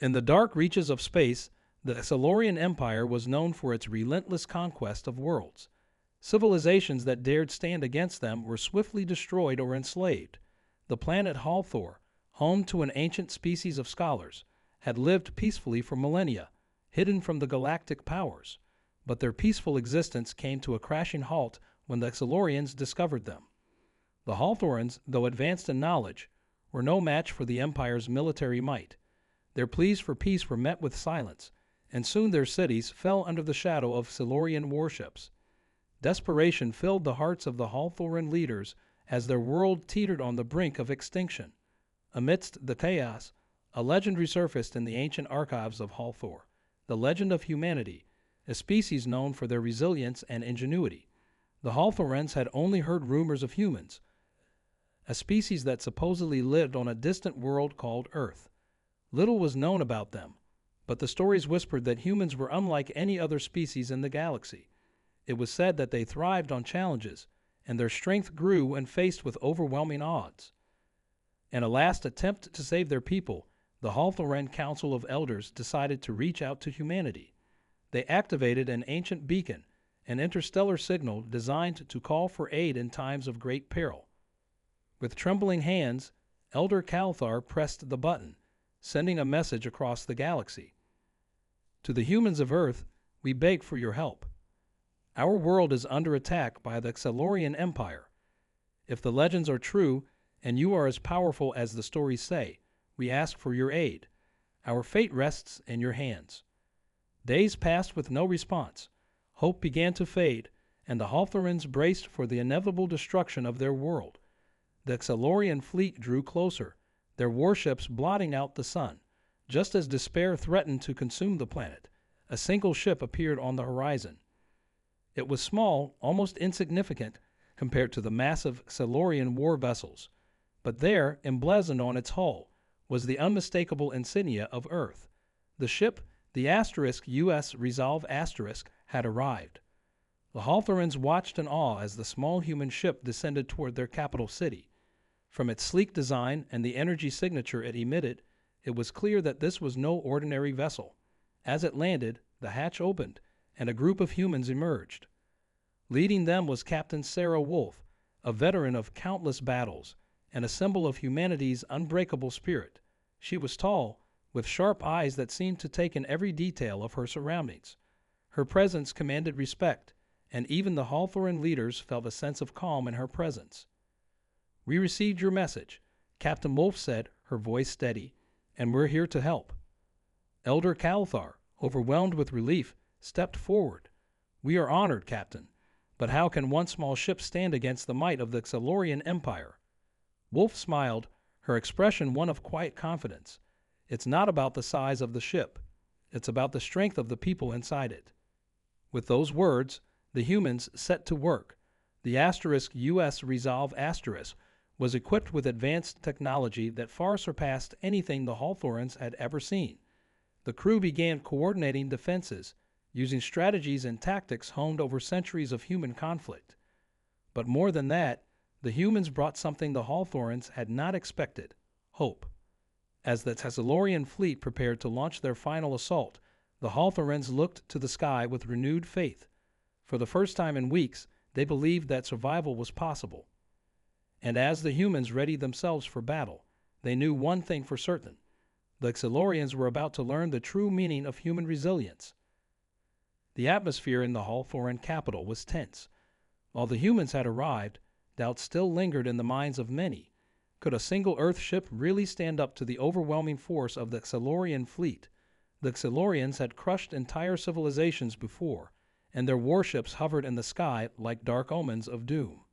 In the dark reaches of space, the Silurian Empire was known for its relentless conquest of worlds. Civilizations that dared stand against them were swiftly destroyed or enslaved. The planet Hathor, home to an ancient species of scholars, had lived peacefully for millennia, hidden from the galactic powers. But their peaceful existence came to a crashing halt when the Silurians discovered them. The Hathorans, though advanced in knowledge, were no match for the Empire's military might. Their pleas for peace were met with silence, and soon their cities fell under the shadow of Silurian warships. Desperation filled the hearts of the Hathoran leaders as their world teetered on the brink of extinction. Amidst the chaos, a legend resurfaced in the ancient archives of Hathor, the legend of humanity, a species known for their resilience and ingenuity. The Hathorans had only heard rumors of humans, a species that supposedly lived on a distant world called Earth. Little was known about them, but the stories whispered that humans were unlike any other species in the galaxy. It was said that they thrived on challenges, and their strength grew when faced with overwhelming odds. In a last attempt to save their people, the Hathoran Council of Elders decided to reach out to humanity. They activated an ancient beacon, an interstellar signal designed to call for aid in times of great peril. With trembling hands, Elder Calthar pressed the button, sending a message across the galaxy. To the humans of Earth, we beg for your help. Our world is under attack by the Silurian Empire. If the legends are true, and you are as powerful as the stories say, we ask for your aid. Our fate rests in your hands. Days passed with no response. Hope began to fade, and the Hathorans braced for the inevitable destruction of their world. The Silurian fleet drew closer, their warships blotting out the sun. Just as despair threatened to consume the planet, a single ship appeared on the horizon. It was small, almost insignificant, compared to the massive Silurian war vessels. But there, emblazoned on its hull, was the unmistakable insignia of Earth. The ship, the *US Resolve*, had arrived. The Hathorans watched in awe as the small human ship descended toward their capital city. From its sleek design and the energy signature it emitted, it was clear that this was no ordinary vessel. As it landed, the hatch opened, and a group of humans emerged. Leading them was Captain Sarah Wolf, a veteran of countless battles, and a symbol of humanity's unbreakable spirit. She was tall, with sharp eyes that seemed to take in every detail of her surroundings. Her presence commanded respect, and even the Hathoran leaders felt a sense of calm in her presence. "We received your message," Captain Wolf said, her voice steady, "and we're here to help." Elder Calthar, overwhelmed with relief, stepped forward. "We are honored, Captain, but how can one small ship stand against the might of the Silurian Empire?" Wolf smiled, her expression one of quiet confidence. "It's not about the size of the ship. It's about the strength of the people inside it." With those words, the humans set to work. The *US Resolve* was equipped with advanced technology that far surpassed anything the Hathorans had ever seen. The crew began coordinating defenses, using strategies and tactics honed over centuries of human conflict. But more than that, the humans brought something the Hathorans had not expected: hope. As the Silurian fleet prepared to launch their final assault, the Hathorans looked to the sky with renewed faith. For the first time in weeks, they believed that survival was possible. And as the humans readied themselves for battle, they knew one thing for certain: the Silurians were about to learn the true meaning of human resilience. The atmosphere in the Hathoran capital was tense. While the humans had arrived, doubt still lingered in the minds of many. Could a single Earth ship really stand up to the overwhelming force of the Silurian fleet? The Silurians had crushed entire civilizations before, and their warships hovered in the sky like dark omens of doom.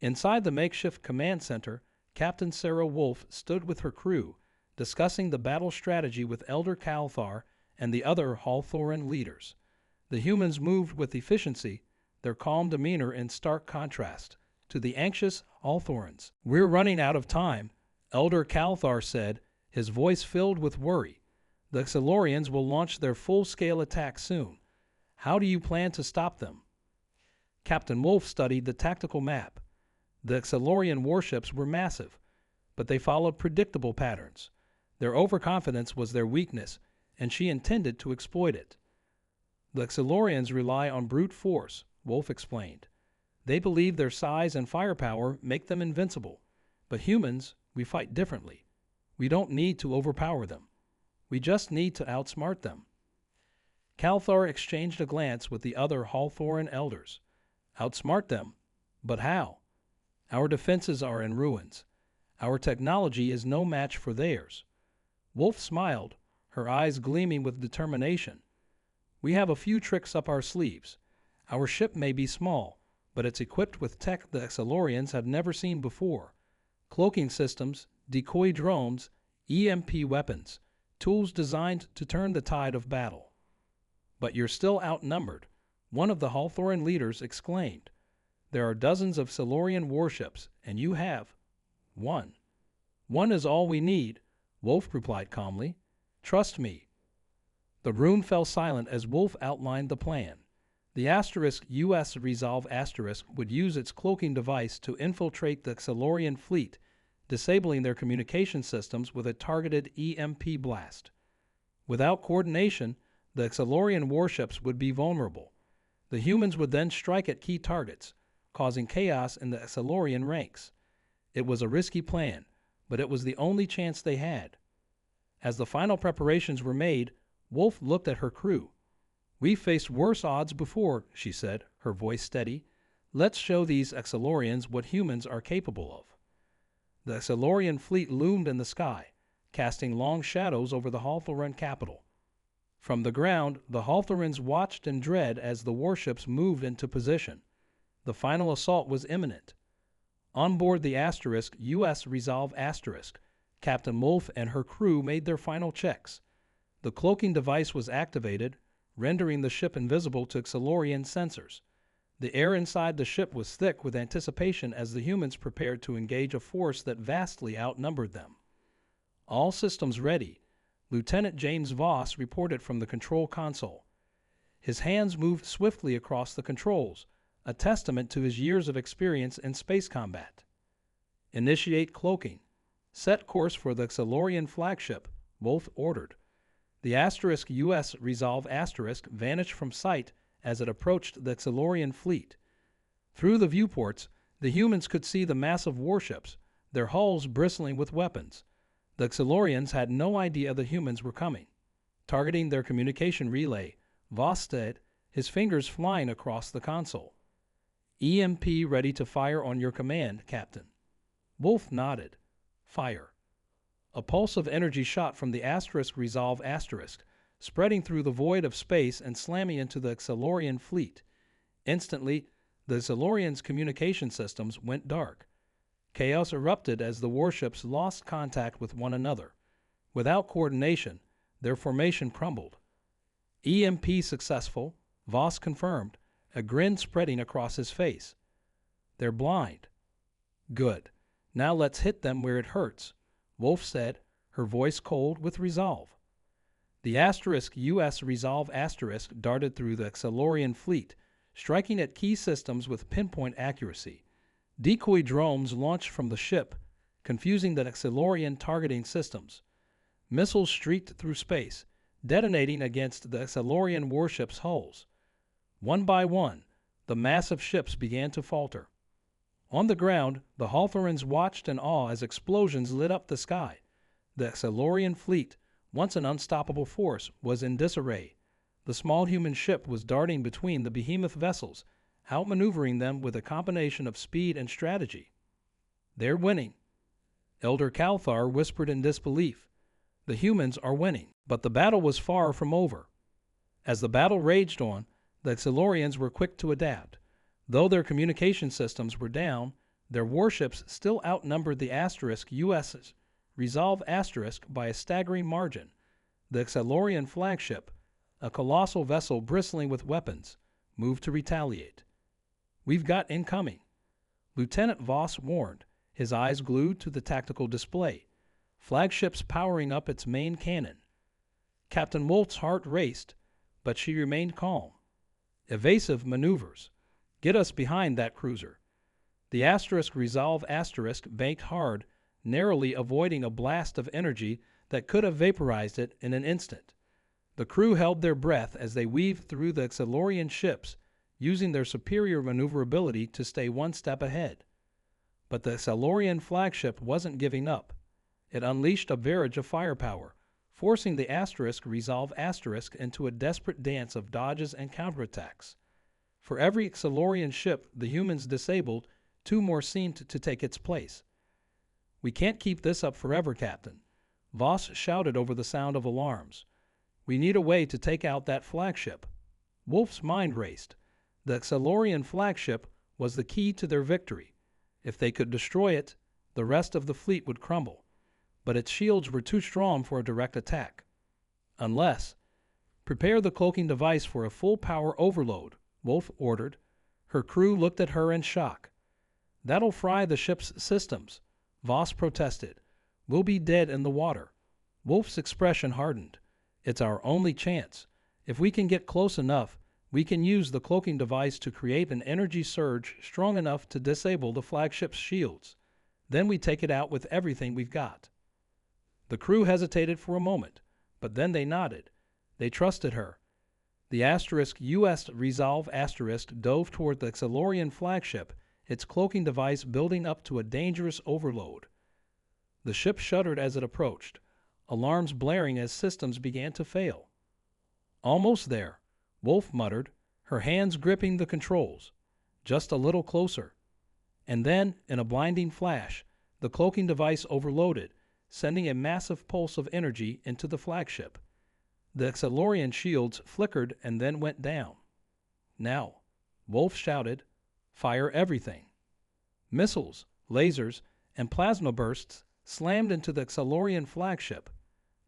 Inside the makeshift command center, Captain Sarah Wolf stood with her crew, discussing the battle strategy with Elder Calthar and the other Hathoran leaders. The humans moved with efficiency, their calm demeanor in stark contrast to the anxious Hathorans. "We're running out of time," Elder Calthar said, his voice filled with worry. "The Silurians will launch their full-scale attack soon. How do you plan to stop them?" Captain Wolf studied the tactical map. The Silurian warships were massive, but they followed predictable patterns. Their overconfidence was their weakness, and she intended to exploit it. The Xylorians rely on brute force, Wolf explained. They believe their size and firepower make them invincible. But humans, we fight differently. We don't need to overpower them. We just need to outsmart them. Calthar exchanged a glance with the other Hawthorne elders. Outsmart them? But how? Our defenses are in ruins. Our technology is no match for theirs. Wolf smiled, her eyes gleaming with determination. We have a few tricks up our sleeves. Our ship may be small, but it's equipped with tech the Xylorians have never seen before. Cloaking systems, decoy drones, EMP weapons, tools designed to turn the tide of battle. But you're still outnumbered, one of the Hawthorne leaders exclaimed. There are dozens of Xylorian warships, and you have one. One is all we need, Wolf replied calmly. Trust me. The room fell silent as Wolf outlined the plan. The US Resolve would use its cloaking device to infiltrate the Xylorian fleet, disabling their communication systems with a targeted EMP blast. Without coordination, the Xylorian warships would be vulnerable. The humans would then strike at key targets, causing chaos in the Xylorian ranks. It was a risky plan, but it was the only chance they had. As the final preparations were made, Wolf looked at her crew. We've faced worse odds before, she said, her voice steady. Let's show these Xylorians what humans are capable of. The Xylorian fleet loomed in the sky, casting long shadows over the Hawthorne capital. From the ground, the Hawthorns watched in dread as the warships moved into position. The final assault was imminent. On board the US Resolve Captain Wolf and her crew made their final checks. The cloaking device was activated, rendering the ship invisible to Xylorian sensors. The air inside the ship was thick with anticipation as the humans prepared to engage a force that vastly outnumbered them. All systems ready, Lieutenant James Voss reported from the control console. His hands moved swiftly across the controls, a testament to his years of experience in space combat. Initiate cloaking. Set course for the Xylorian flagship, Wolf ordered. The US Resolve vanished from sight as it approached the Xylorian fleet. Through the viewports, the humans could see the massive warships, their hulls bristling with weapons. The Xylorians had no idea the humans were coming. Targeting their communication relay, Voss said, his fingers flying across the console. EMP ready to fire on your command, Captain. Wolf nodded. Fire. A pulse of energy shot from the Resolve spreading through the void of space and slamming into the Xylorian fleet. Instantly, the Xylorians' communication systems went dark. Chaos erupted as the warships lost contact with one another. Without coordination, their formation crumbled. EMP successful, Voss confirmed, a grin spreading across his face. They're blind. Good. Now let's hit them where it hurts, Wolf said, her voice cold with resolve. The US Resolve darted through the Xylorian fleet, striking at key systems with pinpoint accuracy. Decoy drones launched from the ship, confusing the Xylorian targeting systems. Missiles streaked through space, detonating against the Xylorian warships' hulls. One by one, the massive ships began to falter. On the ground, the Hawthorns watched in awe as explosions lit up the sky. The Xylorian fleet, once an unstoppable force, was in disarray. The small human ship was darting between the behemoth vessels, outmaneuvering them with a combination of speed and strategy. They're winning. Elder Calthar whispered in disbelief. The humans are winning. But the battle was far from over. As the battle raged on, the Xylorians were quick to adapt. Though their communication systems were down, their warships still outnumbered the US Resolve by a staggering margin. The Xylorian flagship, a colossal vessel bristling with weapons, moved to retaliate. We've got incoming, Lieutenant Voss warned, his eyes glued to the tactical display. Flagship's powering up its main cannon. Captain Wolf's heart raced, but she remained calm. Evasive maneuvers. Get us behind that cruiser. The Resolve banked hard, narrowly avoiding a blast of energy that could have vaporized it in an instant. The crew held their breath as they weaved through the Xylorian ships, using their superior maneuverability to stay one step ahead. But the Xylorian flagship wasn't giving up. It unleashed a barrage of firepower, forcing the Resolve into a desperate dance of dodges and counterattacks. For every Xylorian ship the humans disabled, 2 more seemed to take its place. "We can't keep this up forever, Captain," Voss shouted over the sound of alarms. "We need a way to take out that flagship." Wolf's mind raced. The Xylorian flagship was the key to their victory. If they could destroy it, the rest of the fleet would crumble. But its shields were too strong for a direct attack. Unless... "Prepare the cloaking device for a full power overload," Wolf ordered. Her crew looked at her in shock. "That'll fry the ship's systems," Voss protested. "We'll be dead in the water." Wolf's expression hardened. "It's our only chance. If we can get close enough, we can use the cloaking device to create an energy surge strong enough to disable the flagship's shields. Then we take it out with everything we've got." The crew hesitated for a moment, but then they nodded. They trusted her. The US Resolve dove toward the Xylorian flagship, its cloaking device building up to a dangerous overload. The ship shuddered as it approached, alarms blaring as systems began to fail. "Almost there," Wolf muttered, her hands gripping the controls. "Just a little closer." And then, in a blinding flash, the cloaking device overloaded, sending a massive pulse of energy into the flagship. The Xylorian shields flickered and then went down. "Now," Wolf shouted, "fire everything." Missiles, lasers, and plasma bursts slammed into the Xylorian flagship.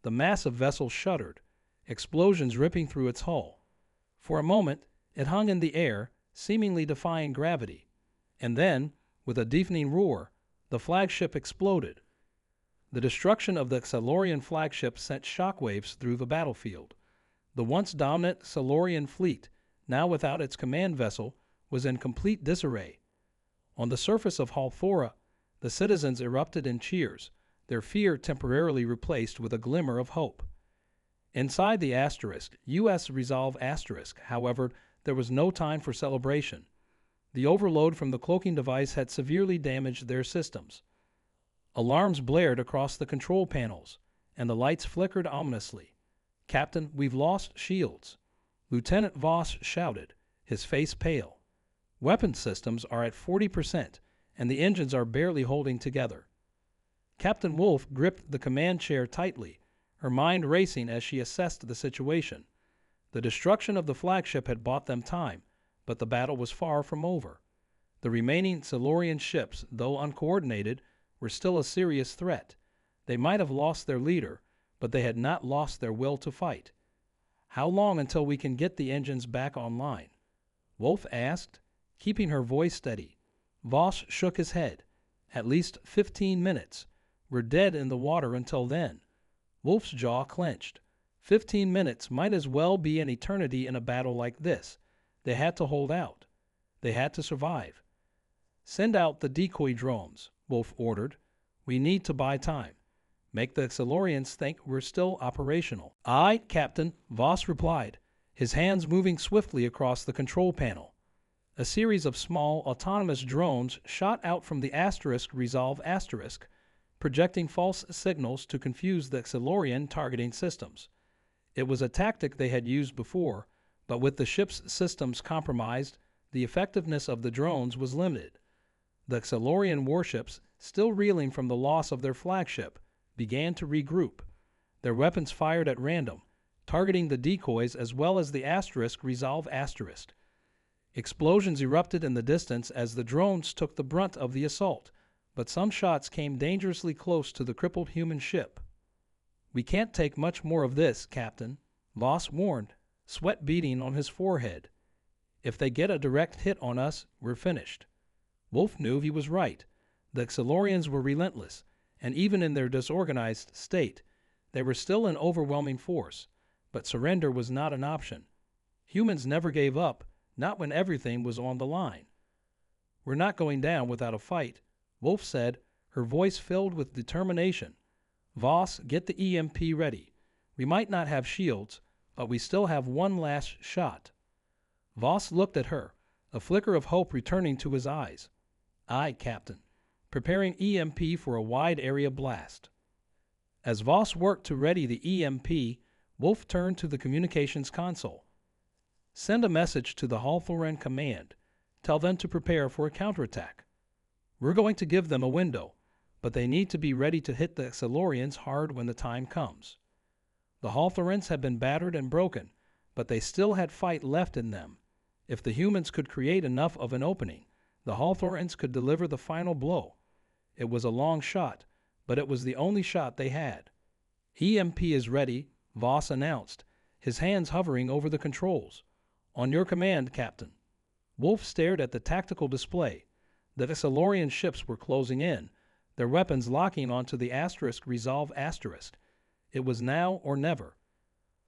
The massive vessel shuddered, explosions ripping through its hull. For a moment, it hung in the air, seemingly defying gravity. And then, with a deafening roar, the flagship exploded. The destruction of the Xylorian flagship sent shockwaves through the battlefield. The once dominant Xylorian fleet, now without its command vessel, was in complete disarray. On the surface of Halthora, the citizens erupted in cheers, their fear temporarily replaced with a glimmer of hope. Inside the US Resolve however, there was no time for celebration. The overload from the cloaking device had severely damaged their systems. Alarms blared across the control panels, and the lights flickered ominously. "Captain, we've lost shields," Lieutenant Voss shouted, his face pale. "Weapon systems are at 40%, and the engines are barely holding together." Captain Wolf gripped the command chair tightly, her mind racing as she assessed the situation. The destruction of the flagship had bought them time, but the battle was far from over. The remaining Xylorian ships, though uncoordinated, were still a serious threat. They might have lost their leader, but they had not lost their will to fight. "How long until we can get the engines back online?" Wolf asked, keeping her voice steady. Voss shook his head. "At least 15 minutes. We're dead in the water until then." Wolf's jaw clenched. 15 minutes might as well be an eternity in a battle like this. They had to hold out. They had to survive. "Send out the decoy drones," Wolf ordered. "We need to buy time. Make the Xylorians think we're still operational." "Aye, Captain," Voss replied, his hands moving swiftly across the control panel. A series of small, autonomous drones shot out from the Resolve projecting false signals to confuse the Xylorian targeting systems. It was a tactic they had used before, but with the ship's systems compromised, the effectiveness of the drones was limited. The Xylorian warships, still reeling from the loss of their flagship, began to regroup. Their weapons fired at random, targeting the decoys as well as the Resolve. Explosions erupted in the distance as the drones took the brunt of the assault, but some shots came dangerously close to the crippled human ship. "We can't take much more of this, Captain," Voss warned, sweat beading on his forehead. "If they get a direct hit on us, we're finished." Wolf knew he was right. The Xylorians were relentless, and even in their disorganized state, they were still an overwhelming force, but surrender was not an option. Humans never gave up, not when everything was on the line. "We're not going down without a fight," Wolf said, her voice filled with determination. Voss, get the EMP ready. We might not have shields, but we still have one last shot. Voss looked at her, a flicker of hope returning to his eyes. Aye, Captain. Preparing EMP for a wide area blast. As Voss worked to ready the EMP, Wolf turned to the communications console. Send a message to the Hawthorne Command. Tell them to prepare for a counterattack. We're going to give them a window, but they need to be ready to hit the Xelorians hard when the time comes. The Hawthorns had been battered and broken, but they still had fight left in them. If the humans could create enough of an opening, the Hawthorns could deliver the final blow. It was a long shot, but it was the only shot they had. EMP is ready, Voss announced, his hands hovering over the controls. On your command, Captain. Wolf stared at the tactical display. The Xelorian ships were closing in, their weapons locking onto the ** resolve *. It was now or never.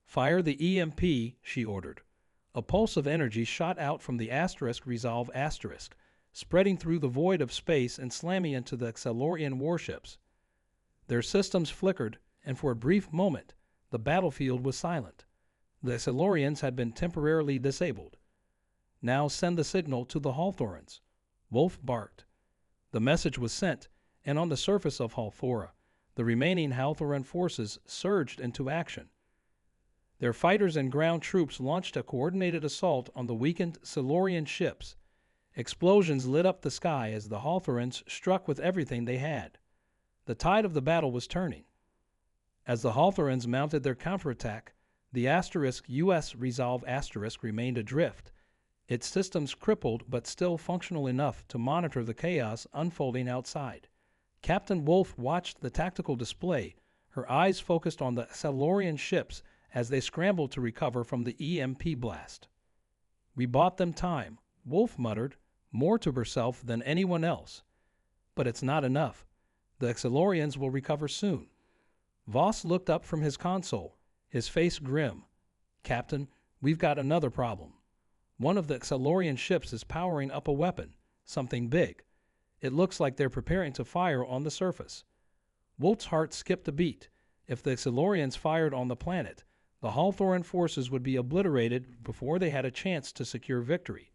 Fire the EMP, she ordered. A pulse of energy shot out from the * resolve *, spreading through the void of space and slamming into the Xelorian warships. Their systems flickered, and for a brief moment, the battlefield was silent. The Xelorians had been temporarily disabled. Now send the signal to the Hawthorns. Wolf barked. The message was sent, and on the surface of Hawthora, the remaining Hawthorne forces surged into action. Their fighters and ground troops launched a coordinated assault on the weakened Xelorian ships. Explosions lit up the sky as the Hawthorns struck with everything they had. The tide of the battle was turning. As the Hawthorns mounted their counterattack, the *US resolve * remained adrift, its systems crippled but still functional enough to monitor the chaos unfolding outside. Captain Wolf watched the tactical display, her eyes focused on the Xelorian ships as they scrambled to recover from the EMP blast. We bought them time, Wolf muttered, more to herself than anyone else. But it's not enough. The Xelorians will recover soon. Voss looked up from his console, his face grim. Captain, we've got another problem. One of the Xelorian ships is powering up a weapon, something big. It looks like they're preparing to fire on the surface. Wolf's heart skipped a beat. If the Xelorians fired on the planet, the Hawthorne forces would be obliterated before they had a chance to secure victory.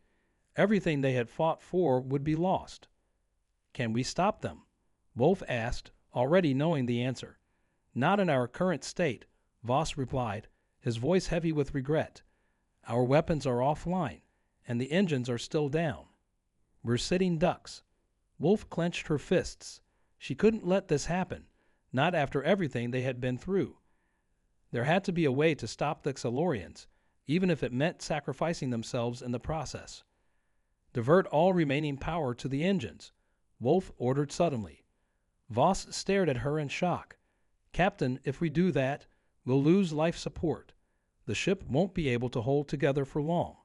Everything they had fought for would be lost. Can we stop them? Wolf asked, already knowing the answer. Not in our current state, Voss replied, his voice heavy with regret. Our weapons are offline, and the engines are still down. We're sitting ducks. Wolf clenched her fists. She couldn't let this happen, not after everything they had been through. There had to be a way to stop the Xelorians, even if it meant sacrificing themselves in the process. Divert all remaining power to the engines, Wolf ordered suddenly. Voss stared at her in shock. Captain, if we do that, we'll lose life support. The ship won't be able to hold together for long.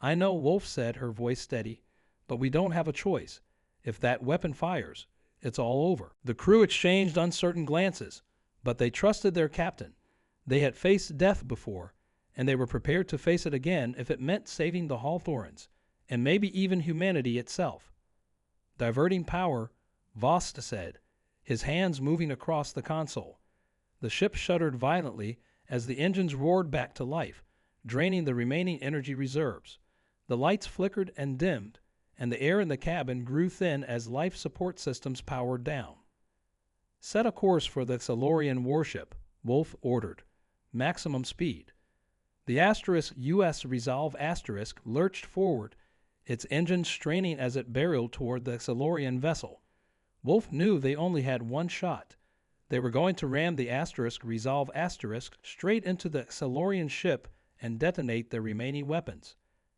I know, Wolf said, her voice steady, but we don't have a choice. If that weapon fires, it's all over. The crew exchanged uncertain glances, but they trusted their captain. They had faced death before, and they were prepared to face it again if it meant saving the Hawthorns, and maybe even humanity itself. Diverting power, Voss said, his hands moving across the console. The ship shuddered violently as the engines roared back to life, draining the remaining energy reserves. The lights flickered and dimmed, and the air in the cabin grew thin as life support systems powered down. Set a course for the Xelorian warship, Wolf ordered. Maximum speed. The *US resolve * lurched forward, its engines straining as it barreled toward the Xelorian vessel. Wolf knew they only had one shot. They were going to ram the * resolve * straight into the Xelorian ship and detonate their remaining weapons.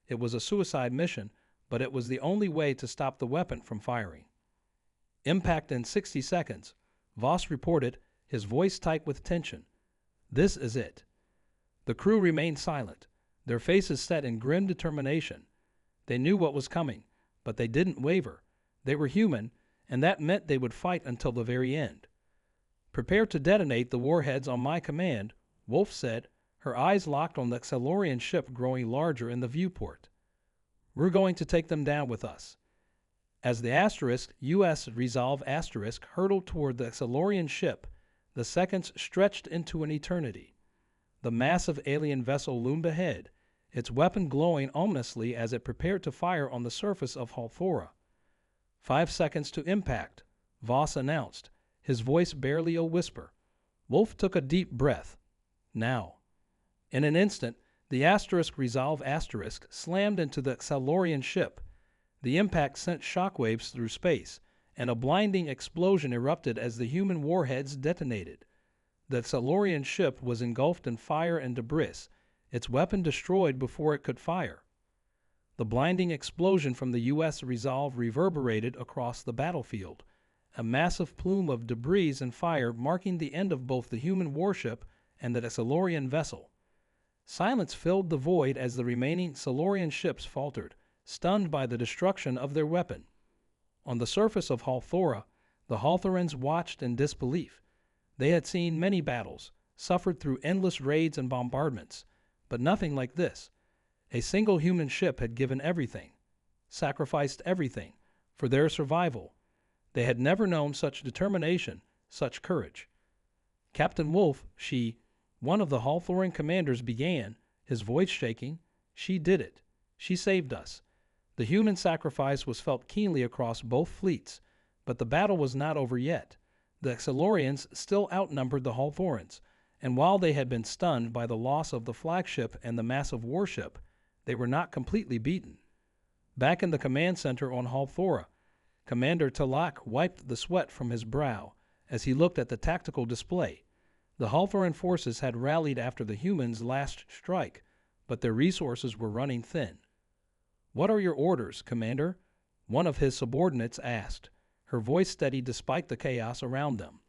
It was a suicide mission, but it was the only way to stop the weapon from firing. Impact in 60 seconds, Voss reported, his voice tight with tension. This is it. The crew remained silent, their faces set in grim determination. They knew what was coming, but they didn't waver. They were human, and that meant they would fight until the very end. Prepare to detonate the warheads on my command, Wolf said, her eyes locked on the Xelorian ship growing larger in the viewport. We're going to take them down with us. As the * US resolve * hurtled toward the Xelorian ship, The seconds stretched into an eternity. The massive alien vessel loomed ahead, its weapon glowing ominously as it prepared to fire on the surface of Halthora. 5 seconds to impact, Voss announced, his voice barely a whisper. Wolf took a deep breath. Now. In an instant, the *Resolve* slammed into the Xalorian ship. The impact sent shockwaves through space, and a blinding explosion erupted as the human warheads detonated. The Xalorian ship was engulfed in fire and debris, its weapon destroyed before it could fire. The blinding explosion from the U.S. Resolve reverberated across the battlefield, a massive plume of debris and fire marking the end of both the human warship and the Xalorian vessel. Silence filled the void as the remaining Xalorian ships faltered, stunned by the destruction of their weapon. On the surface of Halthora, the Halthorans watched in disbelief. They had seen many battles, suffered through endless raids and bombardments, but nothing like this. A single human ship had given everything, sacrificed everything, for their survival. They had never known such determination, such courage. Captain Wolf, one of the Halthoran commanders, began, his voice shaking. She did it. She saved us. The human sacrifice was felt keenly across both fleets, but the battle was not over yet. The Xalorians still outnumbered the Halthorans, and while they had been stunned by the loss of the flagship and the massive warship, they were not completely beaten. Back in the command center on Halthora, Commander Talak wiped the sweat from his brow as he looked at the tactical display. The Halthoran forces had rallied after the humans' last strike, but their resources were running thin. "What are your orders, Commander?" one of his subordinates asked, her voice steady despite the chaos around them.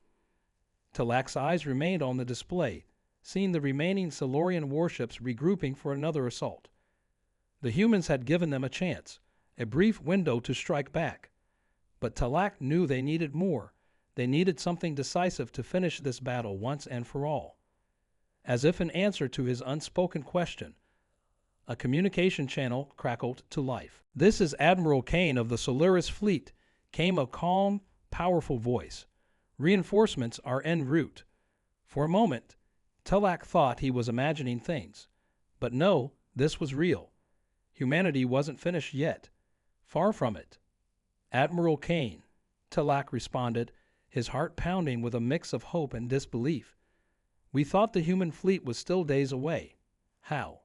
Talak's eyes remained on the display, seeing the remaining Xalorian warships regrouping for another assault. The humans had given them a chance, a brief window to strike back. But Talak knew they needed more. They needed something decisive to finish this battle once and for all. As if in answer to his unspoken question, a communication channel crackled to life. "This is Admiral Kane of the Solaris Fleet," came a calm, powerful voice. "Reinforcements are en route." For a moment, Talak thought he was imagining things. But no, this was real. Humanity wasn't finished yet. Far from it. "Admiral Kane," Talak responded, his heart pounding with a mix of hope and disbelief. "We thought the human fleet was still days away. How?"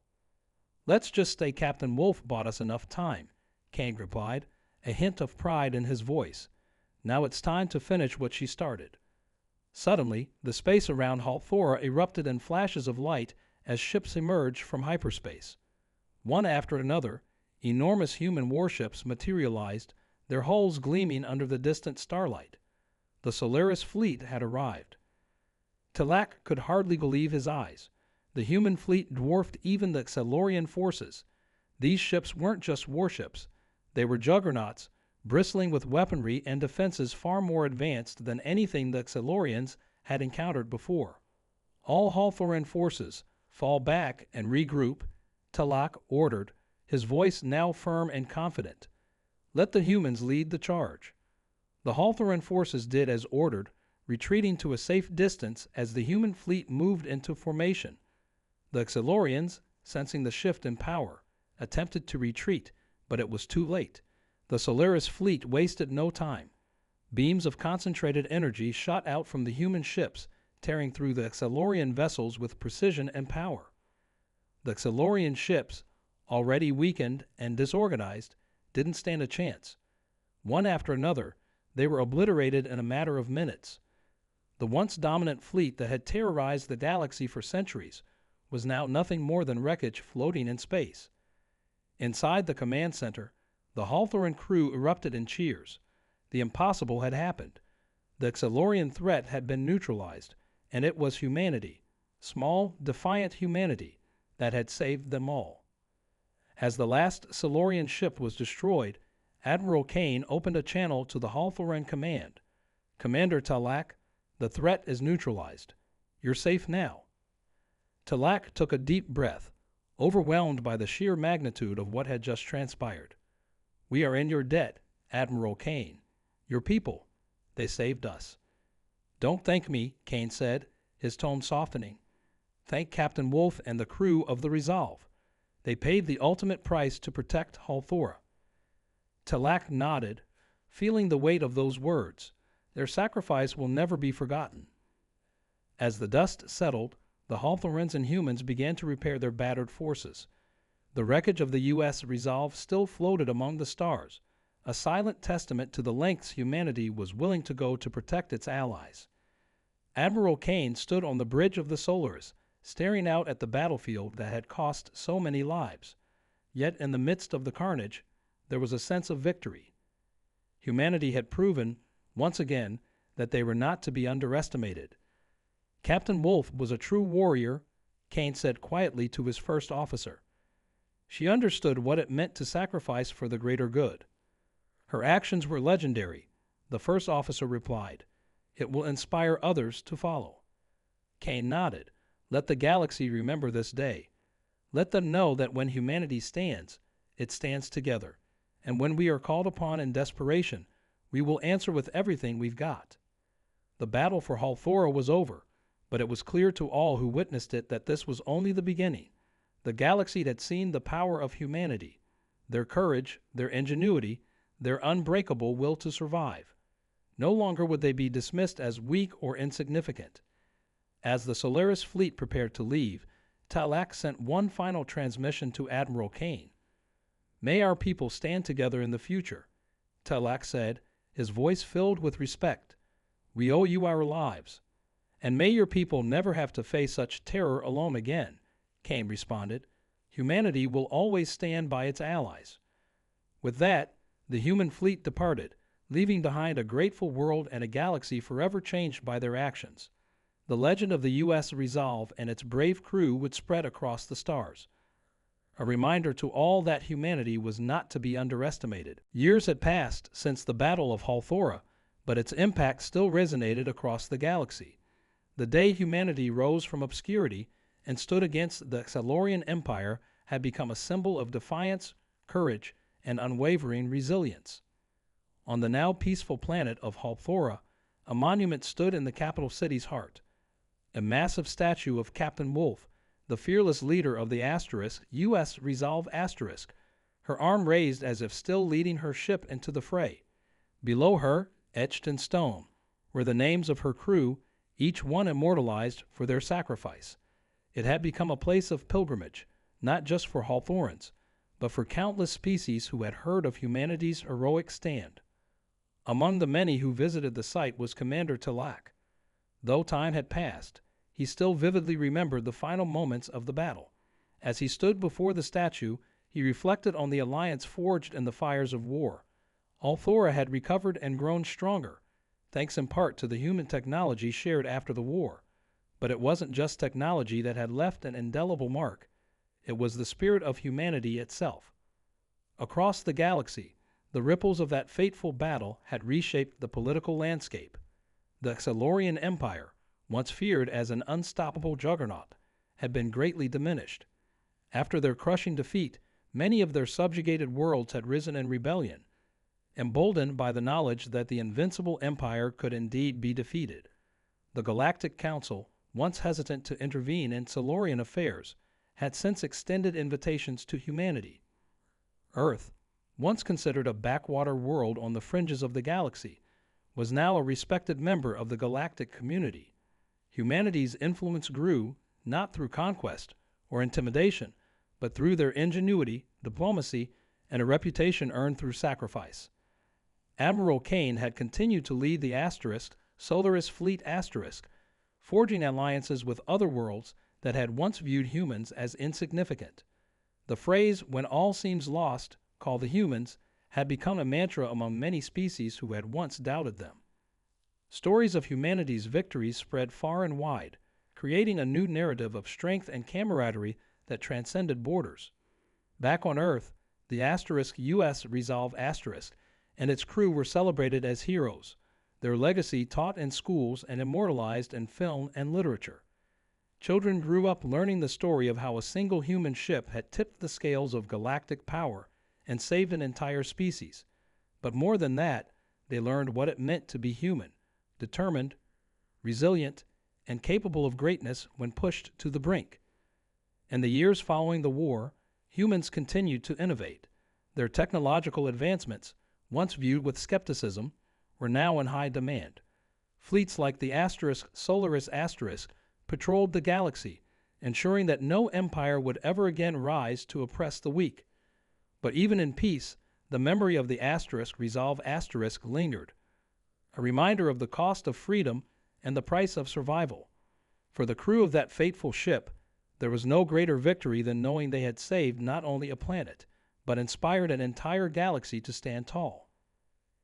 "Let's just say Captain Wolf bought us enough time," Kane replied, a hint of pride in his voice. "Now it's time to finish what she started." Suddenly, the space around Halthora erupted in flashes of light as ships emerged from hyperspace. One after another, enormous human warships materialized, their hulls gleaming under the distant starlight. The Solaris fleet had arrived. Talak could hardly believe his eyes. The human fleet dwarfed even the Xalorian forces. These ships weren't just warships. They were juggernauts, bristling with weaponry and defenses far more advanced than anything the Xalorians had encountered before. "All Halthoran forces, fall back and regroup," Talak ordered, his voice now firm and confident. "Let the humans lead the charge." The Halthoran forces did as ordered, retreating to a safe distance as the human fleet moved into formation. The Xalorians, sensing the shift in power, attempted to retreat, but it was too late. The Solaris fleet wasted no time. Beams of concentrated energy shot out from the human ships, tearing through the Xalorian vessels with precision and power. The Xalorian ships, already weakened and disorganized, didn't stand a chance. One after another, they were obliterated in a matter of minutes. The once dominant fleet that had terrorized the galaxy for centuries was now nothing more than wreckage floating in space. Inside the command center, the Halthoran crew erupted in cheers. The impossible had happened. The Xalorian threat had been neutralized, and it was humanity, small, defiant humanity, that had saved them all. As the last Xalorian ship was destroyed, Admiral Kane opened a channel to the Halthoran command. "Commander Talak, the threat is neutralized. You're safe now." Talak took a deep breath, overwhelmed by the sheer magnitude of what had just transpired. "We are in your debt, Admiral Kane. Your people, they saved us." "Don't thank me," Kane said, his tone softening. "Thank Captain Wolfe and the crew of the Resolve. They paid the ultimate price to protect Halthora." Talak nodded, feeling the weight of those words. Their sacrifice will never be forgotten. As the dust settled, the Halthorans and humans began to repair their battered forces. The wreckage of the U.S. Resolve still floated among the stars, a silent testament to the lengths humanity was willing to go to protect its allies. Admiral Kane stood on the bridge of the Solaris, staring out at the battlefield that had cost so many lives. Yet in the midst of the carnage, there was a sense of victory. Humanity had proven, once again, that they were not to be underestimated. "Captain Wolfe was a true warrior," Kane said quietly to his first officer. "She understood what it meant to sacrifice for the greater good." "Her actions were legendary," the first officer replied. "It will inspire others to follow." Kane nodded. "Let the galaxy remember this day. Let them know that when humanity stands, it stands together. And when we are called upon in desperation, we will answer with everything we've got." The battle for Halthora was over, but it was clear to all who witnessed it that this was only the beginning. The galaxy had seen the power of humanity, their courage, their ingenuity, their unbreakable will to survive. No longer would they be dismissed as weak or insignificant. As the Solaris fleet prepared to leave, Talak sent one final transmission to Admiral Kane. "May our people stand together in the future," Talak said, his voice filled with respect. "We owe you our lives." "And may your people never have to face such terror alone again," Kane responded. "Humanity will always stand by its allies." With that, the human fleet departed, leaving behind a grateful world and a galaxy forever changed by their actions. The legend of the U.S. Resolve and its brave crew would spread across the stars, a reminder to all that humanity was not to be underestimated. Years had passed since the Battle of Halthora, but its impact still resonated across the galaxy. The day humanity rose from obscurity and stood against the Silurian Empire had become a symbol of defiance, courage, and unwavering resilience. On the now peaceful planet of Halthora, a monument stood in the capital city's heart. A massive statue of Captain Wolfe, the fearless leader of the U.S. Resolve Asterisk, her arm raised as if still leading her ship into the fray. Below her, etched in stone, were the names of her crew, each one immortalized for their sacrifice. It had become a place of pilgrimage, not just for Halthorans, but for countless species who had heard of humanity's heroic stand. Among the many who visited the site was Commander Talak. Though time had passed, he still vividly remembered the final moments of the battle. As he stood before the statue, he reflected on the alliance forged in the fires of war. Halthora had recovered and grown stronger, thanks in part to the human technology shared after the war. But it wasn't just technology that had left an indelible mark. It was the spirit of humanity itself. Across the galaxy, the ripples of that fateful battle had reshaped the political landscape. The Silurian Empire, once feared as an unstoppable juggernaut, had been greatly diminished. After their crushing defeat, many of their subjugated worlds had risen in rebellion, emboldened by the knowledge that the invincible empire could indeed be defeated. The Galactic Council, once hesitant to intervene in Silurian affairs, had since extended invitations to humanity. Earth, once considered a backwater world on the fringes of the galaxy, was now a respected member of the galactic community. Humanity's influence grew, not through conquest or intimidation, but through their ingenuity, diplomacy, and a reputation earned through sacrifice. Admiral Kane had continued to lead the Solaris Fleet Asterisk, forging alliances with other worlds that had once viewed humans as insignificant. The phrase, "when all seems lost, call the humans," had become a mantra among many species who had once doubted them. Stories of humanity's victories spread far and wide, creating a new narrative of strength and camaraderie that transcended borders. Back on Earth, the U.S. Resolve Asterisk and its crew were celebrated as heroes, their legacy taught in schools and immortalized in film and literature. Children grew up learning the story of how a single human ship had tipped the scales of galactic power and saved an entire species. But more than that, they learned what it meant to be human, determined, resilient, and capable of greatness when pushed to the brink. In the years following the war, humans continued to innovate. Their technological advancements, once viewed with skepticism, were now in high demand. Fleets like the Solaris patrolled the galaxy, ensuring that no empire would ever again rise to oppress the weak. But even in peace, the memory of the Resolve lingered, a reminder of the cost of freedom and the price of survival. For the crew of that fateful ship, there was no greater victory than knowing they had saved not only a planet, but inspired an entire galaxy to stand tall.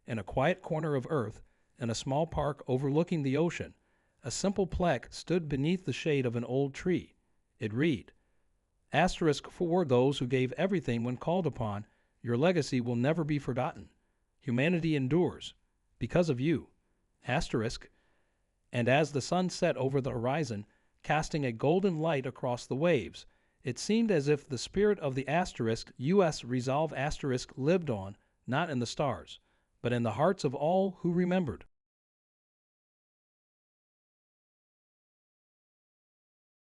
In a quiet corner of Earth, in a small park overlooking the ocean, a simple plaque stood beneath the shade of an old tree. It read, for those who gave everything when called upon, your legacy will never be forgotten. Humanity endures. Because of you. And as the sun set over the horizon, casting a golden light across the waves, it seemed as if the spirit of the US Resolve lived on, not in the stars, but in the hearts of all who remembered.